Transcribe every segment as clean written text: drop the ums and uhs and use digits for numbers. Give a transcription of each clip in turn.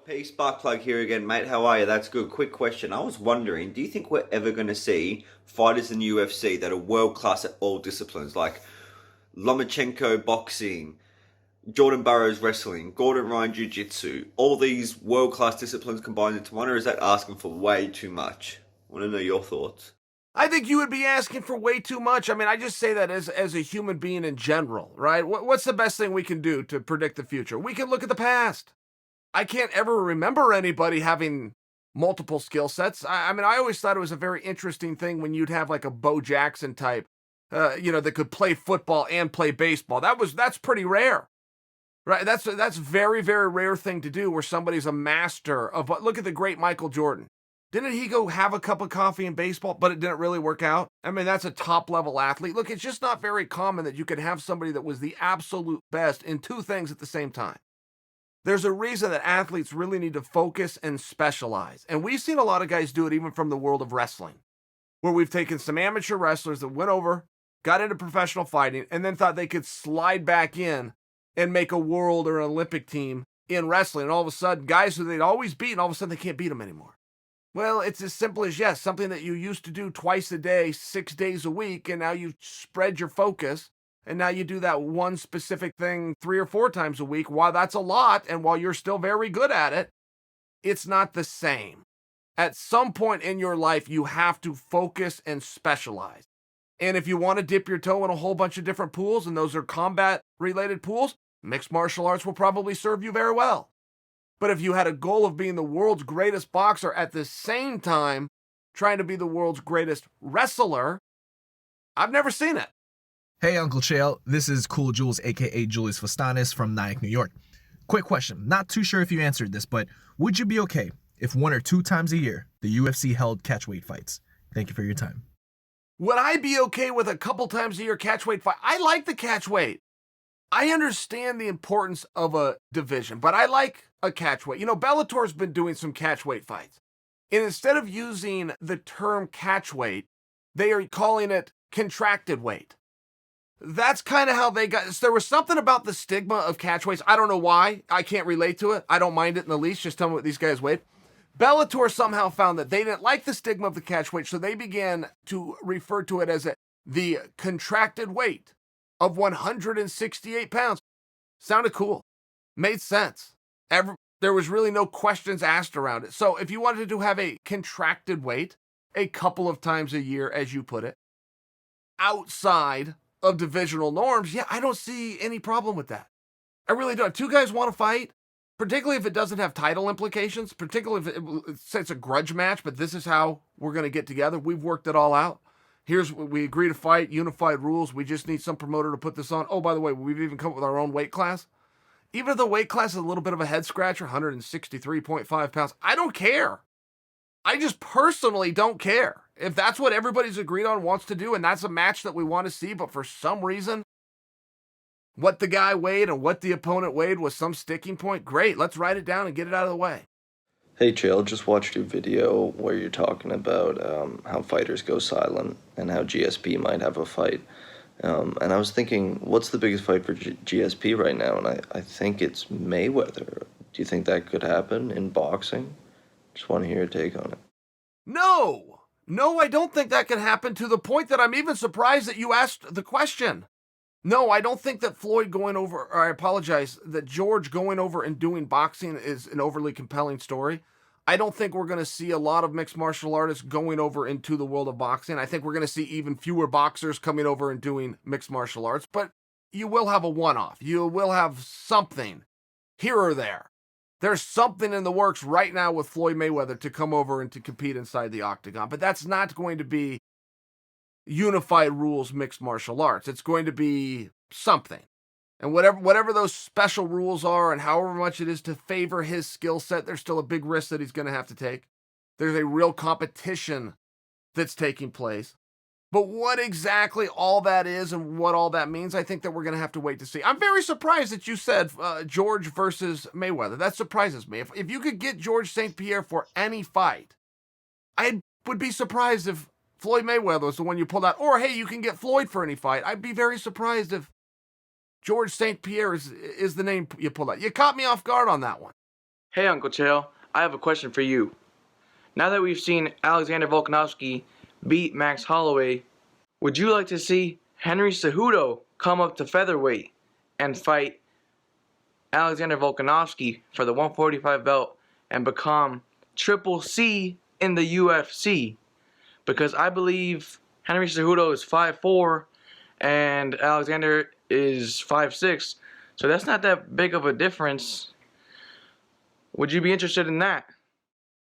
Hey, Sparkplug here again, mate. How are you? That's good. Quick question. I was wondering, do you think we're ever going to see fighters in the UFC that are world class at all disciplines, like Lomachenko boxing, Jordan Burroughs wrestling, Gordon Ryan jiu-jitsu, all these world class disciplines combined into one, or is that asking for way too much? I want to know your thoughts. I think you would be asking for way too much. I mean, I just say that as a human being in general, right? What's the best thing we can do to predict the future? We can look at the past. I can't ever remember anybody having multiple skill sets. I mean, I always thought it was a very interesting thing when you'd have like a Bo Jackson type, that could play football and play baseball. That's pretty rare, right? That's very very rare thing to do where somebody's a master of what. Look at the great Michael Jordan. Didn't he go have a cup of coffee in baseball, but it didn't really work out? I mean, that's a top level athlete. Look, it's just not very common that you could have somebody that was the absolute best in two things at the same time. There's a reason that athletes really need to focus and specialize. And we've seen a lot of guys do it even from the world of wrestling, where we've taken some amateur wrestlers that went over, got into professional fighting, and then thought they could slide back in and make a world or an Olympic team in wrestling. And all of a sudden, guys who they'd always beaten, all of a sudden they can't beat them anymore. Well, it's as simple as, yes, something that you used to do twice a day, 6 days a week, and now you spread your focus, and now you do that one specific thing 3 or 4 times a week. While that's a lot, and while you're still very good at it, it's not the same. At some point in your life, you have to focus and specialize. And if you want to dip your toe in a whole bunch of different pools, and those are combat-related pools, mixed martial arts will probably serve you very well. But if you had a goal of being the world's greatest boxer at the same time trying to be the world's greatest wrestler, I've never seen it. Hey, Uncle Chael. This is Cool Jules, aka Julius Fustanis from Nyack, New York. Quick question. Not too sure if you answered this, but would you be okay if 1 or 2 times a year the UFC held catchweight fights? Thank you for your time. Would I be okay with a couple times a year catchweight fight? I like the catchweight. I understand the importance of a division, but I like a catchweight. You know, Bellator's been doing some catchweight fights. And instead of using the term catchweight, they are calling it contracted weight. That's kind of how they got. So there was something about the stigma of catchweights. I don't know why. I can't relate to it. I don't mind it in the least. Just tell me what these guys weigh. Bellator somehow found that they didn't like the stigma of the catchweight, so they began to refer to it as the contracted weight of 168 pounds. Sounded cool. Made sense. There was really no questions asked around it. So if you wanted to have a contracted weight a couple of times a year, as you put it, outside of divisional norms, yeah, I don't see any problem with that. I really don't. 2 guys want to fight, particularly if it doesn't have title implications, particularly if it's a grudge match, but this is how we're going to get together. We've worked it all out. Here's what we agree to fight, unified rules. We just need some promoter to put this on. Oh, by the way, we've even come up with our own weight class. Even if the weight class is a little bit of a head scratcher, 163.5 pounds, I don't care. I just personally don't care. If that's what everybody's agreed on, wants to do, and that's a match that we want to see, but for some reason, what the guy weighed and what the opponent weighed was some sticking point, great. Let's write it down and get it out of the way. Hey, Chael, just watched your video where you're talking about how fighters go silent and how GSP might have a fight. And I was thinking, what's the biggest fight for GSP right now? And I think it's Mayweather. Do you think that could happen in boxing? Just want to hear your take on it. No, I don't think that can happen, to the point that I'm even surprised that you asked the question. No, I don't think that Floyd going over, or I apologize, that George going over and doing boxing is an overly compelling story. I don't think we're going to see a lot of mixed martial artists going over into the world of boxing. I think we're going to see even fewer boxers coming over and doing mixed martial arts, but you will have a one-off. You will have something here or there. There's something in the works right now with Floyd Mayweather to come over and to compete inside the octagon, but that's not going to be unified rules mixed martial arts. It's going to be something. And whatever those special rules are and however much it is to favor his skill set, there's still a big risk that he's going to have to take. There's a real competition that's taking place. But what exactly all that is and what all that means, I think that we're going to have to wait to see. I'm very surprised that you said George versus Mayweather. That surprises me. If you could get George St. Pierre for any fight, I would be surprised if Floyd Mayweather was the one you pulled out. Or, hey, you can get Floyd for any fight. I'd be very surprised if George St. Pierre is the name you pulled out. You caught me off guard on that one. Hey, Uncle Chael, I have a question for you. Now that we've seen Alexander Volkanovski beat Max Holloway, would you like to see Henry Cejudo come up to featherweight and fight Alexander Volkanovski for the 145 belt and become Triple C in the UFC? Because I believe Henry Cejudo is 5'4" and Alexander is 5'6", so that's not that big of a difference. Would you be interested in that?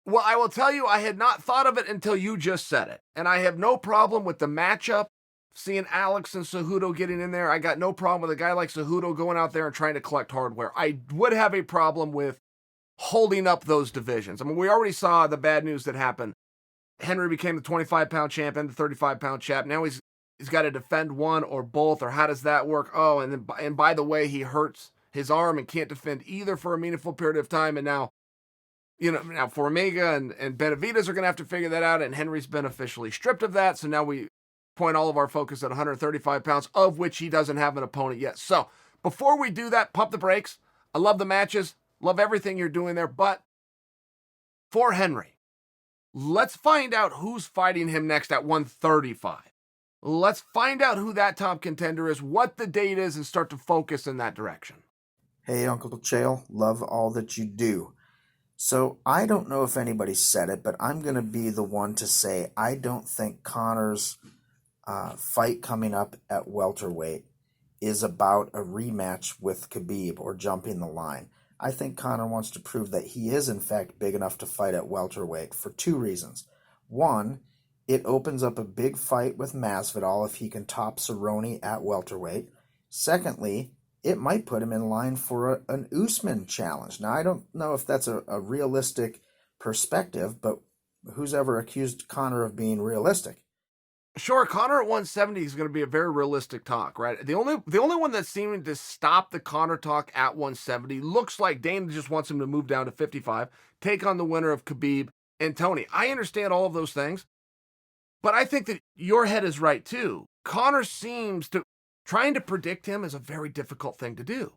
Well, I will tell you, I had not thought of it until you just said it. And I have no problem with the matchup, seeing Alex and Cejudo getting in there. I got no problem with a guy like Cejudo going out there and trying to collect hardware. I would have a problem with holding up those divisions. I mean, we already saw the bad news that happened. Henry became the 25-pound champ and the 35-pound champ. Now he's got to defend one or both, or how does that work? Oh, and by the way, he hurts his arm and can't defend either for a meaningful period of time. And now Formiga and Benavidez are going to have to figure that out, and Henry's been officially stripped of that. So now we point all of our focus at 135 pounds, of which he doesn't have an opponent yet. So before we do that, pump the brakes. I love the matches, love everything you're doing there, but for Henry, let's find out who's fighting him next at 135. Let's find out who that top contender is, what the date is, and start to focus in that direction. Hey, Uncle Chael, love all that you do. So I don't know if anybody said it, but I'm going to be the one to say I don't think Conor's fight coming up at welterweight is about a rematch with Khabib or jumping the line. I think Conor wants to prove that he is in fact big enough to fight at welterweight for two reasons. One, it opens up a big fight with Masvidal if he can top Cerrone at welterweight. Secondly, it might put him in line for an Usman challenge. Now, I don't know if that's a realistic perspective, but who's ever accused Conor of being realistic? Sure, Conor at 170 is going to be a very realistic talk, right? The only one that's seeming to stop the Conor talk at 170 looks like Dana just wants him to move down to 55, take on the winner of Khabib and Tony. I understand all of those things, but I think that your head is right too. Conor seems to trying to predict him is a very difficult thing to do.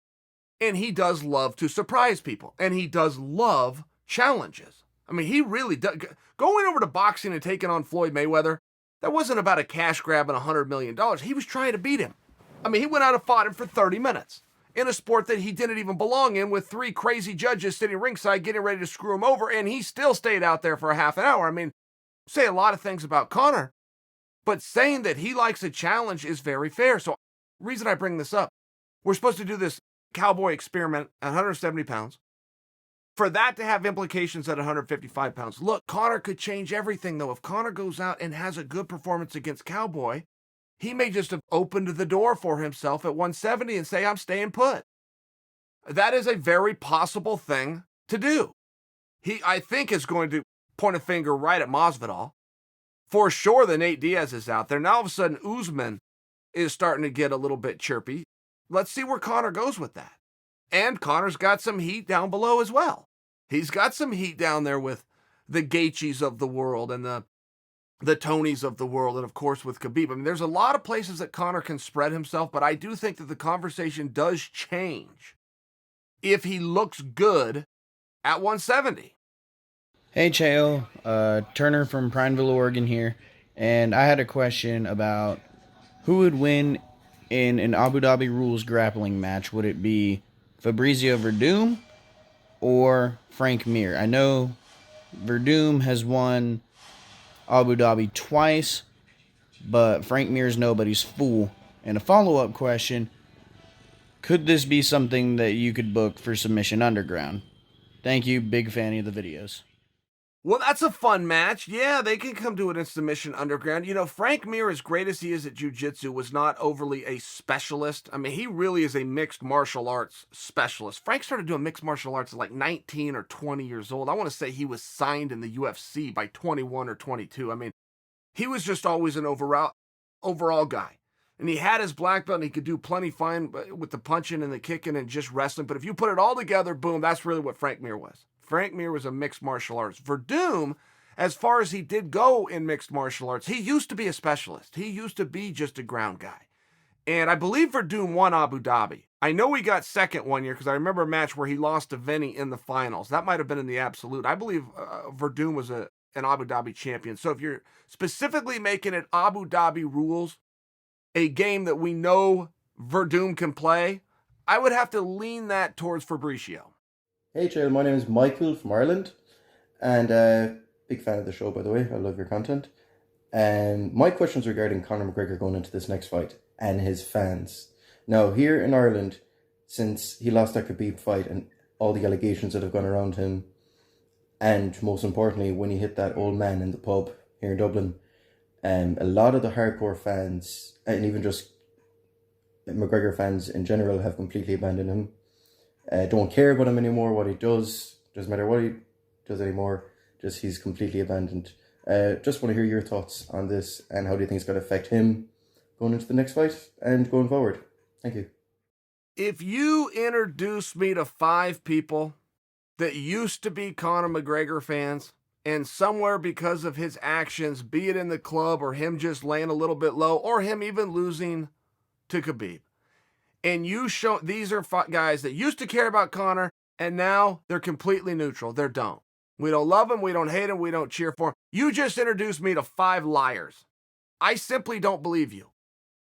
And he does love to surprise people. And he does love challenges. I mean, he really does. Going over to boxing and taking on Floyd Mayweather, that wasn't about a cash grab and $100 million. He was trying to beat him. I mean, he went out and fought him for 30 minutes in a sport that he didn't even belong in, with three crazy judges sitting ringside getting ready to screw him over, and he still stayed out there for a half an hour. I mean, say a lot of things about Conor, but saying that he likes a challenge is very fair. So reason I bring this up, we're supposed to do this cowboy experiment at 170 pounds. For that to have implications at 155 pounds. Look, Conor could change everything, though. If Conor goes out and has a good performance against Cowboy, he may just have opened the door for himself at 170 and say, I'm staying put. That is a very possible thing to do. He, I think, is going to point a finger right at Masvidal. For sure, the Nate Diaz is out there. Now, all of a sudden, Usman is starting to get a little bit chirpy. Let's see where Conor goes with that. And Conor's got some heat down below as well. He's got some heat down there with the Gaethjes of the world and the Tonys of the world, and of course with Khabib. I mean, there's a lot of places that Conor can spread himself, but I do think that the conversation does change if he looks good at 170. Hey Chael, Turner from Prineville, Oregon here, and I had a question about who would win in an Abu Dhabi rules grappling match. Would it be Fabrizio Verdum or Frank Mir? I know Verdum has won Abu Dhabi twice, but Frank Mir's nobody's fool. And a follow-up question, could this be something that you could book for Submission Underground? Thank you, big fan of the videos. Well, that's a fun match. Yeah, they can come to it in Submission Underground. You know, Frank Mir, as great as he is at jiu-jitsu, was not overly a specialist. I mean, he really is a mixed martial arts specialist. Frank started doing mixed martial arts at like 19 or 20 years old. I want to say he was signed in the UFC by 21 or 22. I mean, he was just always an overall guy. And he had his black belt, and he could do plenty fine with the punching and the kicking and just wrestling. But if you put it all together, boom, that's really what Frank Mir was. Frank Mir was a mixed martial arts. Verdum, as far as he did go in mixed martial arts, he used to be a specialist. He used to be just a ground guy. And I believe Verdum won Abu Dhabi. I know he got second one year because I remember a match where he lost to Vinny in the finals. That might have been in the absolute. I believe Verdum was an Abu Dhabi champion. So if you're specifically making it Abu Dhabi rules, a game that we know Verdum can play, I would have to lean that towards Fabricio. Hey Chael, my name is Michael from Ireland, and big fan of the show, by the way. I love your content. And my question's regarding Conor McGregor going into this next fight and his fans. Now, here in Ireland, since he lost that Khabib fight and all the allegations that have gone around him, and most importantly, when he hit that old man in the pub here in Dublin, a lot of the hardcore fans, and even just McGregor fans in general, have completely abandoned him. Don't care about him anymore, what he does. Doesn't matter what he does anymore. Just he's completely abandoned. Just want to hear your thoughts on this, and how do you think it's going to affect him going into the next fight and going forward? Thank you. If you introduce me to 5 people that used to be Conor McGregor fans, and somewhere because of his actions, be it in the club or him just laying a little bit low or him even losing to Khabib, and you show these are guys that used to care about Conor and now they're completely neutral. They don't. We don't love him. We don't hate him. We don't cheer for him. You just introduced me to 5 liars. I simply don't believe you.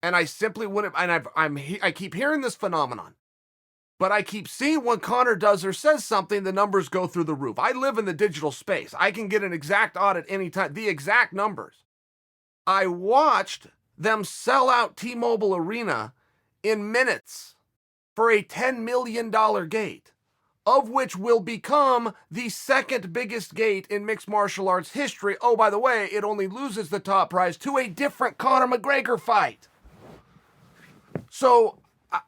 And I simply wouldn't. And I keep hearing this phenomenon. But I keep seeing when Conor does or says something, the numbers go through the roof. I live in the digital space. I can get an exact audit anytime, the exact numbers. I watched them sell out T-Mobile Arena in minutes for a $10 million gate, of which will become the second biggest gate in mixed martial arts history. Oh, by the way, it only loses the top prize to a different Conor McGregor fight. So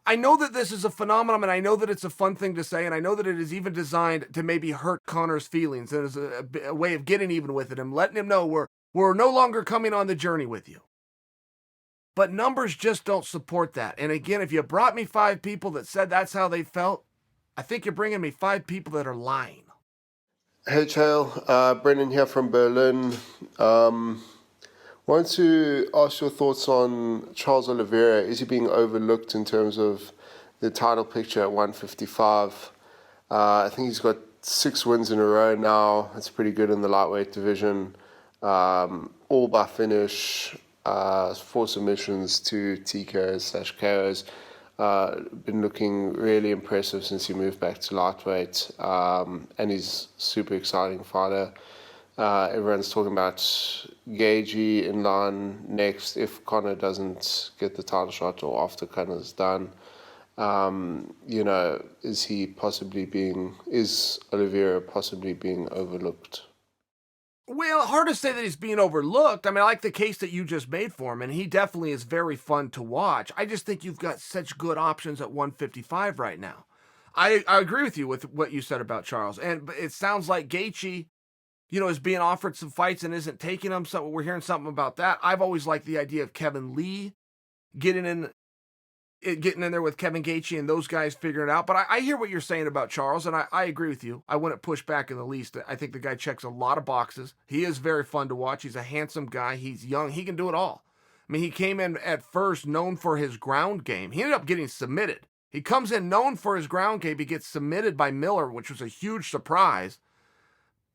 I know that this is a phenomenon, and I know that it's a fun thing to say, and I know that it is even designed to maybe hurt Conor's feelings, and as a way of getting even with it and letting him know we're no longer coming on the journey with you. But numbers just don't support that. And again, if you brought me 5 people that said that's how they felt, I think you're bringing me 5 people that are lying. Hey Chael, Brendan here from Berlin. Wanted to ask your thoughts on Charles Oliveira. Is he being overlooked in terms of the title picture at 155? I think he's got 6 wins in a row now. It's pretty good in the lightweight division. All by finish, 4 submissions, 2 TKOs/KOs. Been looking really impressive since he moved back to lightweight, and he's super exciting fighter. Everyone's talking about Gaethje in line next if Conor doesn't get the title shot or after Conor's done. Is Oliveira possibly being overlooked? Well, hard to say that he's being overlooked. I mean, I like the case that you just made for him, and he definitely is very fun to watch. I just think you've got such good options at 155 right now. I agree with you with what you said about Charles, and it sounds like Gaethje, is being offered some fights and isn't taking them. So we're hearing something about that. I've always liked the idea of Kevin Lee getting in there with Kevin Gaethje and those guys figuring it out. But I hear what you're saying about Charles, and I agree with you. I wouldn't push back in the least. I think the guy checks a lot of boxes. He is very fun to watch. He's a handsome guy. He's young. He can do it all. I mean, he came in at first known for his ground game. He ended up getting submitted. He comes in known for his ground game. He gets submitted by Miller, which was a huge surprise.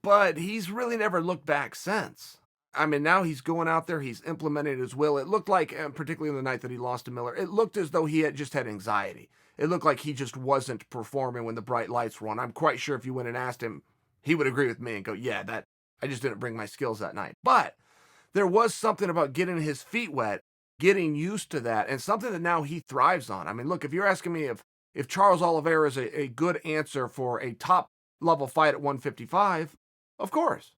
But he's really never looked back since. I mean, now he's going out there, he's implemented his will. It looked like, particularly on the night that he lost to Miller, it looked as though he had just had anxiety. It looked like he just wasn't performing when the bright lights were on. I'm quite sure if you went and asked him, he would agree with me and go, yeah, I just didn't bring my skills that night. But there was something about getting his feet wet, getting used to that, and something that now he thrives on. I mean, look, if you're asking me if Charles Oliveira is a good answer for a top-level fight at 155, of course.